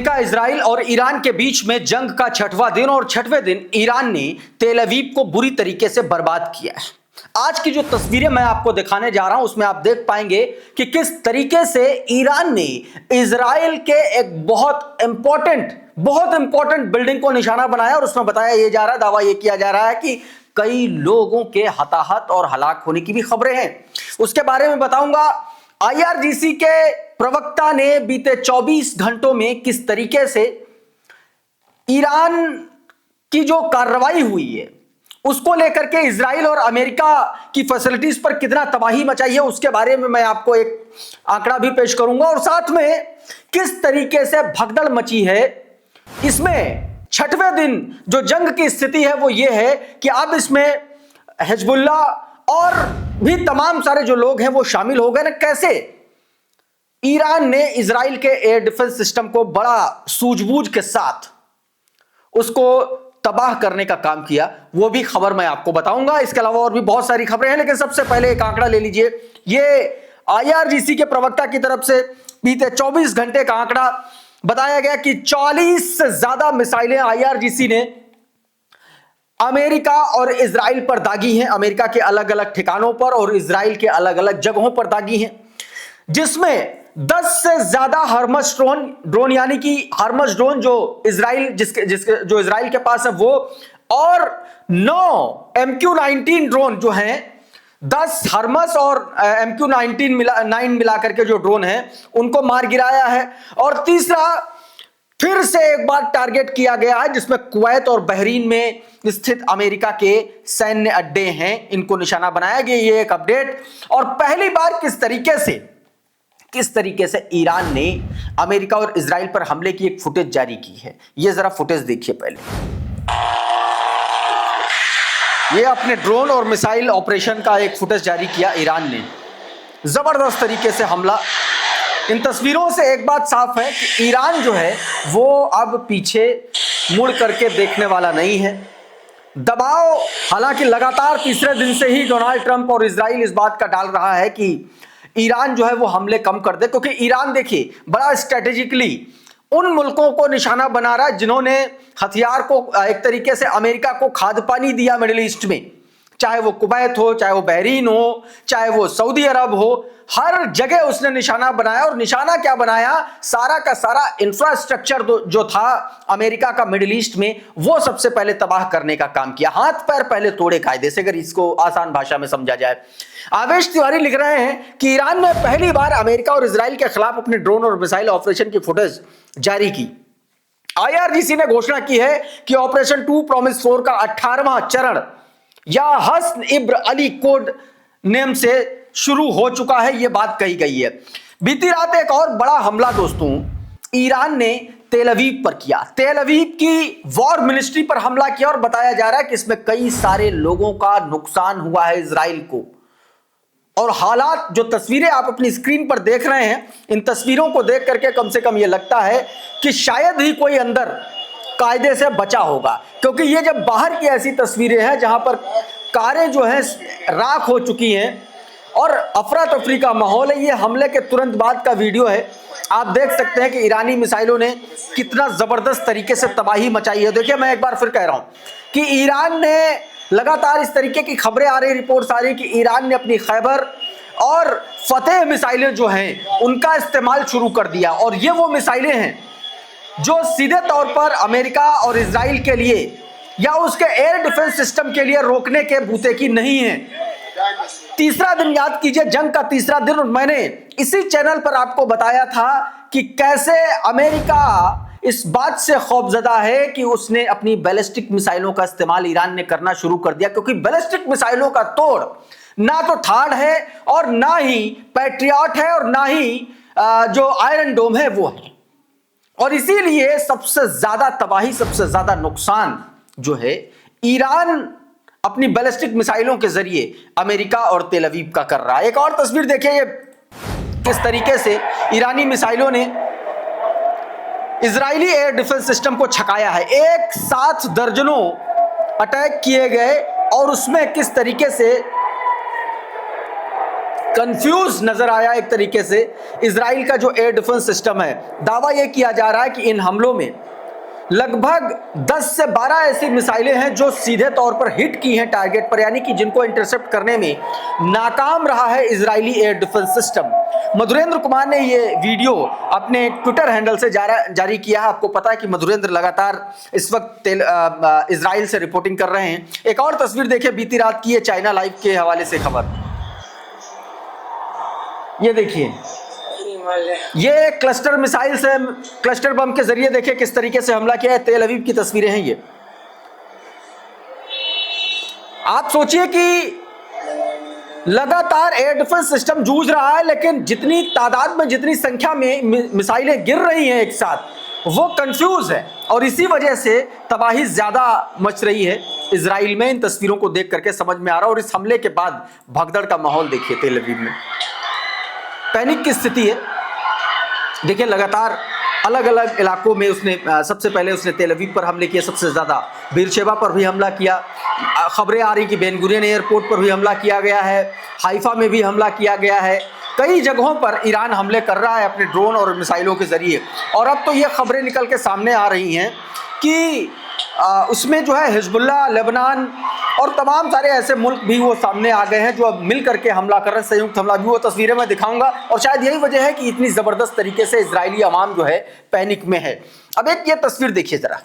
America, Israel और Iran के बीच में जंग का छठवां दिन और छठवें दिन ईरान ने तेल अवीव को बुरी तरीके से बर्बाद किया है। आज की जो तस्वीरें मैं आपको दिखाने जा रहा हूं उसमें आप देख पाएंगे कि किस तरीके से ईरान ने इजराइल के एक बहुत इंपॉर्टेंट बिल्डिंग को निशाना बनाया और उसमें बताया यह जा रहा है, दावा यह किया जा रहा है कि कई लोगों के हताहत और हलाक होने की भी खबरें हैं। उसके बारे में बताऊंगा। आईआरजीसी के प्रवक्ता ने बीते 24 घंटों में किस तरीके से ईरान की जो कार्रवाई हुई है उसको लेकर के इजराइल और अमेरिका की फैसिलिटीज पर कितना तबाही मचाई है उसके बारे में मैं आपको एक आंकड़ा भी पेश करूंगा और साथ में किस तरीके से भगदड़ मची है। इसमें छठवें दिन जो जंग की स्थिति है वो ये है कि अब इसमें हिजबुल्ला और भी तमाम सारे जो लोग हैं वो शामिल हो गए ना। कैसे ईरान ने इजराइल के एयर डिफेंस सिस्टम को बड़ा सूझबूझ के साथ उसको तबाह करने का काम किया, वो भी खबर मैं आपको बताऊंगा। इसके अलावा और भी बहुत सारी खबरें हैं, लेकिन सबसे पहले एक आंकड़ा ले लीजिए। ये आईआरजीसी के प्रवक्ता की तरफ से बीते 24 घंटे का आंकड़ा बताया गया कि 40 से ज्यादा मिसाइलें आईआरजीसी ने अमेरिका और इजराइल पर दागी हैं, अमेरिका के अलग अलग ठिकानों पर और इजराइल के अलग अलग जगहों पर दागी हैं, जिसमें 10 से ज्यादा हर्मस ड्रोन यानी कि हर्मस ड्रोन जो इजराइल के पास है वो, और 9 MQ-19 ड्रोन जो हैं, 10 हर्मस और MQ-9 मिला करके जो ड्रोन हैं उनको मार गिराया है। और तीसरा फिर से एक बार टारगेट किया गया है जिसमें कुवैत और बहरीन में स्थित अमेरिका के सैन्य अड्डे हैं, इनको निशाना बनाया गया। ये एक अपडेट। और पहली बार किस तरीके से ईरान ने अमेरिका और इजराइल पर हमले की एक फुटेज जारी की है, ये जरा फुटेज देखिए पहले। ये अपने ड्रोन और मिसाइल ऑपरेशन का एक फुटेज जारी किया ईरान ने, जबरदस्त तरीके से हमला। इन तस्वीरों से एक बात साफ है कि ईरान जो है वो अब पीछे मुड़ करके देखने वाला नहीं है। दबाव हालांकि लगातार तीसरे दिन से ही डोनाल्ड ट्रंप और इजराइल इस बात का डाल रहा है कि ईरान जो है वो हमले कम कर दे, क्योंकि ईरान देखिए बड़ा स्ट्रेटेजिकली उन मुल्कों को निशाना बना रहा है जिन्होंने हथियार को एक तरीके से अमेरिका को खाद पानी दिया मिडिल ईस्ट में, चाहे वो कुवैत हो, चाहे वो बहरीन हो, चाहे वो सऊदी अरब हो, हर जगह उसने निशाना बनाया। और निशाना क्या बनाया, सारा का सारा इंफ्रास्ट्रक्चर जो था अमेरिका का मिडिल ईस्ट में वो सबसे पहले तबाह करने का काम किया। हाथ पैर पहले तोड़े कायदे से, अगर इसको आसान भाषा में समझा जाए। आवेश तिवारी लिख रहे हैं कि ईरान ने पहली बार अमेरिका और इजराइल के खिलाफ अपने ड्रोन और मिसाइल ऑपरेशन की फुटेज जारी की। आईआरजीसी ने घोषणा की है कि ऑपरेशन 2 प्रॉमिस 4 का 18वां चरण या हसन इब्र अली कोड नेम से शुरू हो चुका है, यह बात कही गई है। बीती रात एक और बड़ा हमला दोस्तों ईरान ने तेल अवीव पर किया। तेल अवीव की वॉर मिनिस्ट्री पर हमला किया और बताया जा रहा है कि इसमें कई सारे लोगों का नुकसान हुआ है इजराइल को। और हालात, जो तस्वीरें आप अपनी स्क्रीन पर देख रहे हैं, इन तस्वीरों को देख करके कम से कम यह लगता है कि शायद ही कोई अंदर कायदे से बचा होगा, क्योंकि ये जब बाहर की ऐसी तस्वीरें हैं जहां पर कारें जो हैं राख हो चुकी हैं और अफरा तफरी का माहौल है। ये हमले के तुरंत बाद का वीडियो है, आप देख सकते हैं कि ईरानी मिसाइलों ने कितना जबरदस्त तरीके से तबाही मचाई है। देखिए, मैं एक बार फिर कह रहा हूं कि ईरान ने लगातार इस तरीके की खबरें आ रही, रिपोर्ट्स आ रही कि ईरान ने अपनी खैबर और फतेह मिसाइलें जो हैं उनका इस्तेमाल शुरू कर दिया। और ये वो मिसाइलें हैं जो सीधे तौर पर अमेरिका और इजराइल के लिए या उसके एयर डिफेंस सिस्टम के लिए रोकने के बूते की नहीं है। तीसरा दिन, याद कीजिए, जंग का तीसरा दिन, और मैंने इसी चैनल पर आपको बताया था कि कैसे अमेरिका इस बात से खौफजदा है कि उसने अपनी बैलिस्टिक मिसाइलों का इस्तेमाल ईरान ने करना शुरू कर दिया, क्योंकि बैलिस्टिक मिसाइलों का तोड़ ना तो थाड है और ना ही पैट्रियट है और ना ही जो आयरन डोम है वो है। और इसीलिए सबसे ज्यादा तबाही, सबसे ज्यादा नुकसान जो है ईरान अपनी बैलिस्टिक मिसाइलों के जरिए अमेरिका और तेल अवीव का कर रहा है। एक और तस्वीर देखिए, ये किस तरीके से ईरानी मिसाइलों ने इजरायली एयर डिफेंस सिस्टम को छकाया है। एक साथ दर्जनों अटैक किए गए और उसमें किस तरीके से कंफ्यूज नजर आया एक तरीके से इजराइल का जो एयर डिफेंस सिस्टम है। दावा यह किया जा रहा है कि इन हमलों में लगभग 10 से 12 ऐसी मिसाइलें हैं जो सीधे तौर पर हिट की हैं टारगेट पर, यानी कि जिनको इंटरसेप्ट करने में नाकाम रहा है Israeli air defence system. Madhurendra Kumar ने ये वीडियो अपने ट्विटर हैंडल से जारी किया है। आपको पता है कि मधुरेंद्र लगातार इस वक्त इजराइल से रिपोर्टिंग कर रहे हैं। एक और तस्वीर देखिए बीती रात की, ये चाइना लाइव के हवाले से खबर। ये देखिए, ये क्लस्टर मिसाइल से, क्लस्टर बम के जरिए देखिए किस तरीके से हमला किया है। तेल अवीव की तस्वीरें हैं ये। आप सोचिए कि लगातार एयर डिफेंस सिस्टम जूझ रहा है, लेकिन जितनी तादाद में, जितनी संख्या में मिसाइलें गिर रही हैं एक साथ, वो कंफ्यूज है और इसी वजह से तबाही ज्यादा मच रही है इजराइल में। इन तस्वीरों को देख करके समझ में आ रहा है। और इस हमले के बाद भगदड़ का माहौल देखिए तेल अवीव में, पैनिक की स्थिति है। देखिए लगातार अलग अलग इलाकों में उसने सबसे पहले उसने तेल अवीव पर हमले किए, सबसे ज़्यादा बीरशेबा पर भी हमला किया। खबरें आ रही कि बेन गुरियन एयरपोर्ट पर भी हमला किया गया है, हाइफा में भी हमला किया गया है। कई जगहों पर ईरान हमले कर रहा है अपने ड्रोन और मिसाइलों के ज़रिए। और अब तो ये खबरें निकल के सामने आ रही हैं कि उसमें जो है हिजबुल्लाह, लेबनान और तमाम सारे ऐसे मुल्क भी वो सामने आ गए हैं जो अब मिल करके हमला कर रहे हैं, संयुक्त हमला भी। वो तस्वीरें मैं दिखाऊंगा और शायद यही वजह है कि इतनी ज़बरदस्त तरीके से इजरायली अवाम जो है पैनिक में है। अब एक ये तस्वीर देखिए ज़रा,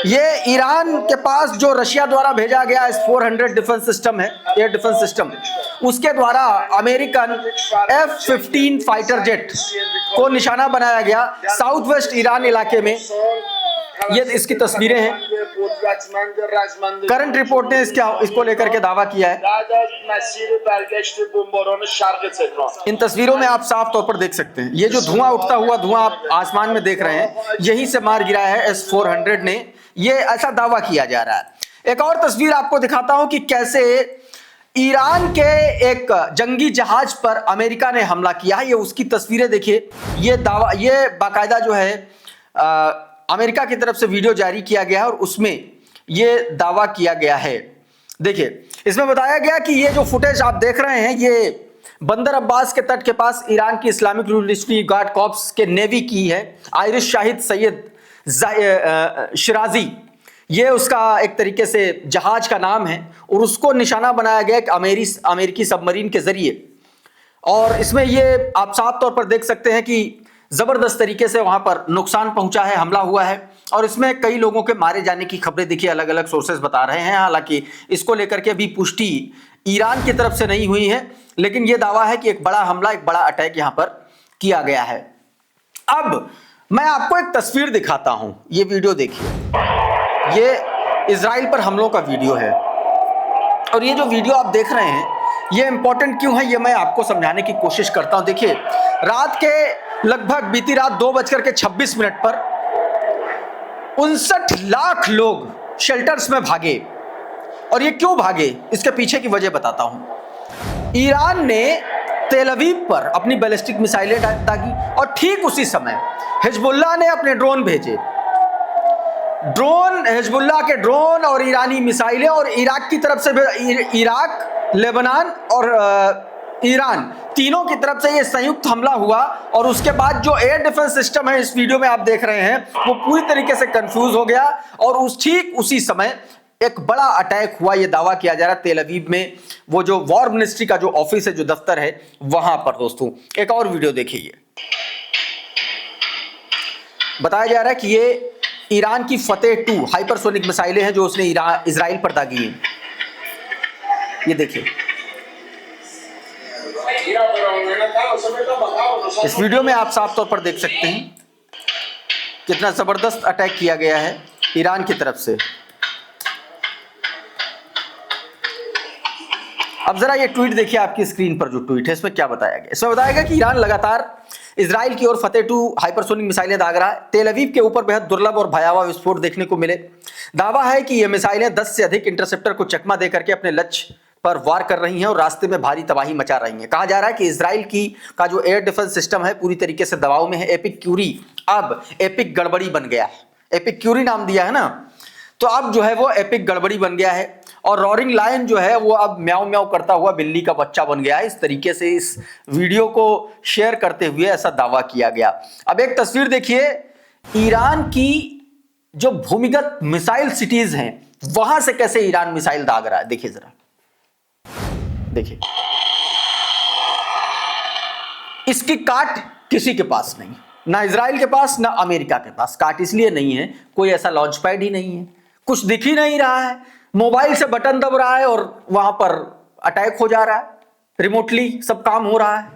ये ईरान के पास जो रशिया द्वारा भेजा गया S-400 डिफेंस सिस्टम है, एयर डिफेंस सिस्टम, उसके द्वारा अमेरिकन F-15 फाइटर जेट को निशाना बनाया गया साउथ वेस्ट ईरान इलाके में। ये इसकी तस्वीरें हैं। करंट रिपोर्ट ने इसको लेकर के दावा किया है। इन तस्वीरों में आप साफ तौर पर देख सकते हैं, ये जो धुआं उठता हुआ धुआं आप आसमान में देख रहे हैं, यहीं से मार गिरा है S-400 ने, ये ऐसा दावा किया जा रहा है। एक और तस्वीर आपको दिखाता हूं कि कैसे ईरान के एक जंगी जहाज पर अमेरिका ने हमला किया है। ये उसकी तस्वीरें देखिए। ये दावा, ये बाकायदा जो है अमेरिका की तरफ से वीडियो जारी किया गया है और उसमें ये दावा किया गया है। देखिए, इसमें बताया गया कि ये जो फुटेज आप देख रहे हैं, ये बंदर अब्बास के तट के पास ईरान की इस्लामिक रिवॉल्यूशनरी गार्ड कॉर्प्स के नेवी की है। आयरिश शाहिद सैयद शिराजी, ये उसका एक तरीके से जहाज का नाम है और उसको निशाना बनाया गया एक अमेरिकी सबमरीन के जरिए। और इसमें ये आप साफ तौर पर देख सकते हैं कि जबरदस्त तरीके से वहां पर नुकसान पहुंचा है, हमला हुआ है। और इसमें कई लोगों के मारे जाने की खबरें देखिए अलग अलग सोर्सेज बता रहे हैं। हालांकि इसको लेकर के अभी पुष्टि ईरान की तरफ से नहीं हुई है, लेकिन यह दावा है कि एक बड़ा हमला, एक बड़ा अटैक यहां पर किया गया है। अब मैं आपको एक तस्वीर दिखाता हूं, ये वीडियो देखिए। ये इजराइल पर हमलों का वीडियो है और ये जो वीडियो आप देख रहे हैं ये इंपॉर्टेंट क्यों है, ये मैं आपको समझाने की कोशिश करता हूं। देखिए, रात के लगभग बीती रात 2:26 पर 59 लाख लोग शेल्टर्स में भागे। और ये क्यों भागे, इसके पीछे की वजह बताता हूं। ईरान ने तेल अवीव पर अपनी बैलिस्टिक मिसाइलें दागी और ठीक उसी समय हिजबुल्लाह ने अपने ड्रोन भेजे। हिजबुल्लाह के ड्रोन और ईरानी मिसाइलें, और इराक की तरफ से इराक, लेबनान और ईरान तीनों की तरफ से ये संयुक्त हमला हुआ। और उसके बाद जो एयर डिफेंस सिस्टम है इस वीडियो में आप देख रहे हैं, वो पूरी तरीके से कंफ्यूज हो गया और ठीक उसी समय एक बड़ा अटैक हुआ। ये दावा किया जा रहा है तेल अवीव में, वो जो वॉर मिनिस्ट्री का जो ऑफिस है, जो दफ्तर है, वहां पर। दोस्तों, एक और वीडियो देखिए। बताया जा रहा है कि ये ईरान की फतेह 2 हाइपरसोनिक मिसाइलें हैं जो उसने इजराइल पर दागी हैं। ये देखिए, इस वीडियो में आप साफ तौर पर देख सकते हैं कितना जबरदस्त अटैक किया गया है ईरान की तरफ से। अब जरा ये ट्वीट देखिए आपकी स्क्रीन पर, जो ट्वीट है इसमें क्या बताया गया। इसमें बताया गया कि ईरान लगातार इजराइल की ओर फतेह 2 हाइपरसोनिक मिसाइलें दाग रहा है। तेल अवीव के ऊपर बेहद दुर्लभ और भयावह विस्फोट देखने को मिले। दावा है कि ये मिसाइलें 10 से अधिक इंटरसेप्टर को चकमा देकर के अपने लक्ष्य पर वार कर रही हैं और रास्ते में भारी तबाही मचा रही हैं। कहा जा रहा है कि इजराइल का जो एयर डिफेंस सिस्टम है पूरी तरीके से दबाव में है। एपिक क्यूरी अब एपिक गड़बड़ी बन गया है। एपिक क्यूरी नाम दिया है ना, तो अब जो है वो एपिक गड़बड़ी बन गया है और रॉरिंग लायन जो है वो अब म्याऊ म्याऊ करता हुआ बिल्ली का बच्चा बन गया है। इस तरीके से इस वीडियो को शेयर करते हुए ऐसा दावा किया गया। अब एक तस्वीर देखिए, ईरान की जो भूमिगत मिसाइल सिटीज हैं वहां से कैसे ईरान मिसाइल दाग रहा है। देखिए जरा, देखिए, इसकी काट किसी के पास नहीं, ना इजराइल के पास ना अमेरिका के पास। काट इसलिए नहीं है, कोई ऐसा लॉन्च पैड ही नहीं है, कुछ दिख ही नहीं रहा है, मोबाइल से बटन दब रहा है और वहां पर अटैक हो जा रहा है, रिमोटली सब काम हो रहा है।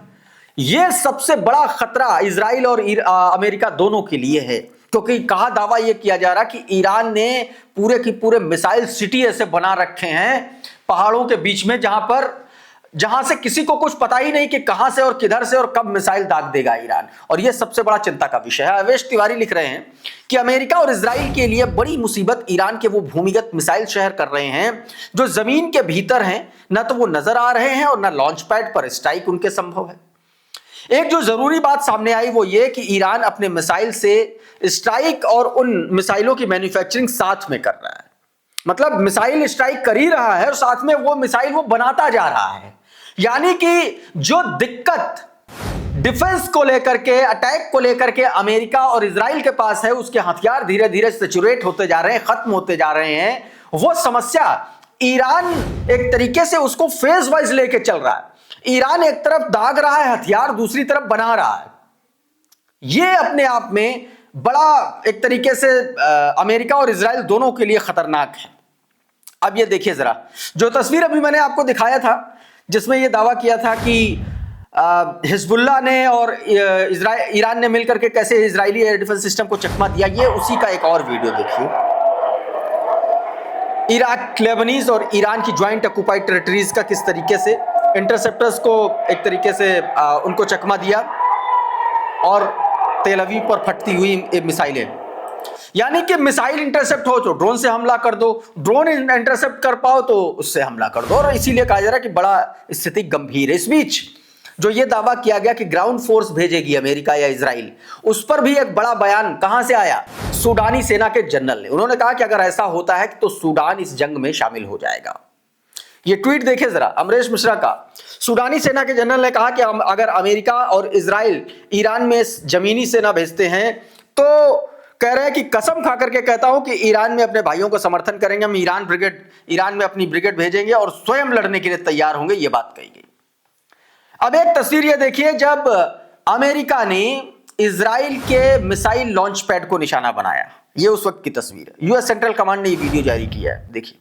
यह सबसे बड़ा खतरा इजराइल और अमेरिका दोनों के लिए है, क्योंकि कहा दावा यह किया जा रहा कि ईरान ने पूरे की पूरे मिसाइल सिटी ऐसे बना रखे हैं पहाड़ों के बीच में, जहां से किसी को कुछ पता ही नहीं कि कहां से और किधर से और कब मिसाइल दाग देगा ईरान। और यह सबसे बड़ा चिंता का विषय है। अवेश तिवारी लिख रहे हैं कि अमेरिका और इजराइल के लिए बड़ी मुसीबत ईरान के वो भूमिगत मिसाइल शहर कर रहे हैं जो जमीन के भीतर हैं, ना तो वो नजर आ रहे हैं और ना लॉन्च पैड पर स्ट्राइक उनके संभव है। एक जो जरूरी बात सामने आई वो ये कि ईरान अपने मिसाइल से स्ट्राइक और उन मिसाइलों की मैन्युफैक्चरिंग साथ में कर रहा है। मतलब मिसाइल स्ट्राइक कर ही रहा है और साथ में वो मिसाइल वो बनाता जा रहा है। यानी कि जो दिक्कत डिफेंस को लेकर के, अटैक को लेकर के अमेरिका और इजराइल के पास है, उसके हथियार धीरे धीरे सैचुरेट होते जा रहे हैं, खत्म होते जा रहे हैं, वो समस्या ईरान एक तरीके से उसको फेज वाइज लेके चल रहा है। ईरान एक तरफ दाग रहा है हथियार, दूसरी तरफ बना रहा है। यह अपने आप में बड़ा एक तरीके से अमेरिका और इजराइल दोनों के लिए खतरनाक है। अब ये देखिए जरा, जो तस्वीर अभी मैंने आपको दिखाया था जिसमें यह दावा किया था कि हिजबुल्लाह ने और ईरान ने मिलकर के कैसे इजरायली एयर डिफेंस सिस्टम को चकमा दिया, ये उसी का एक और वीडियो देखिए। इराक, लेबनीज और ईरान की ज्वाइंट ऑक्युपाइड टेरिटरीज का किस तरीके से इंटरसेप्टर्स को एक तरीके से उनको चकमा दिया और तेल अवीव पर फटती हुई मिसाइलें। यानी कि मिसाइल इंटरसेप्ट हो तो ड्रोन से हमला कर दो, ड्रोन इंटरसेप्ट कर पाओ तो उससे हमला कर दो, और इसीलिए कहा जा रहा है कि बड़ा स्थिति गंभीर है। इस बीच जो ये दावा किया गया कि ग्राउंड फोर्स भेजेगी अमेरिका या इजराइल, उस पर भी एक बड़ा बयान कहां से आया? सूडानी सेना के जनरल ने। उन्होंने कहा कि अगर ऐसा होता है तो सूडान इस जंग में शामिल हो जाएगा। ये ट्वीट देखें जरा, अमरीश मिश्रा का। सूडानी सेना के जनरल ने कहा कि अगर अमेरिका और इजराइल ईरान में जमीनी सेना भेजते हैं तो कह रहे हैं कि कसम खा करके कहता हूं कि ईरान में अपने भाइयों को समर्थन करेंगे, हम ईरान में अपनी ब्रिगेड भेजेंगे और स्वयं लड़ने के लिए तैयार होंगे, यह बात कही गई। अब एक तस्वीर यह देखिए, जब अमेरिका ने इजराइल के मिसाइल लॉन्च पैड को निशाना बनाया, यह उस वक्त की तस्वीर है। यूएस सेंट्रल कमांड ने यह वीडियो जारी किया है, देखिए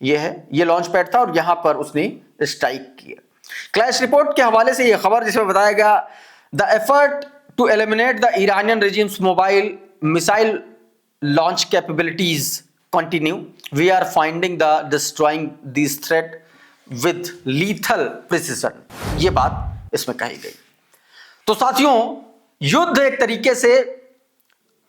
यह है, यह लॉन्च पैड था और यहां पर उसने स्ट्राइक किया। क्लैश रिपोर्ट के हवाले से यह खबर जिसमें बताया गया, the effort to eliminate the Iranian regime's mobile missile launch capabilities continue. We are finding the destroying these threat with lethal precision. ये बात इसमें कही गई। तो साथियों, युद्ध एक तरीके से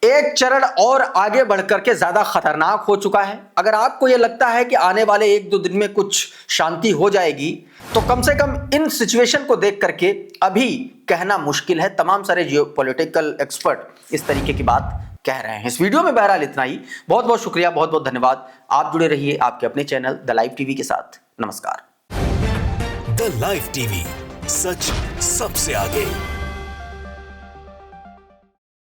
एक चरण और आगे बढ़कर के ज्यादा खतरनाक हो चुका है। अगर आपको यह लगता है कि आने वाले 1-2 दिन में कुछ शांति हो जाएगी, तो कम से कम इन सिचुएशन को देख करके अभी कहना मुश्किल है। तमाम सारे जियोपॉलिटिकल एक्सपर्ट इस तरीके की बात कह रहे हैं। इस वीडियो में बहरहाल इतना ही। बहुत बहुत शुक्रिया, बहुत बहुत धन्यवाद। आप जुड़े रहिए आपके अपने चैनल द लाइव टीवी के साथ। नमस्कार। द लाइव टीवी, सच सबसे आगे।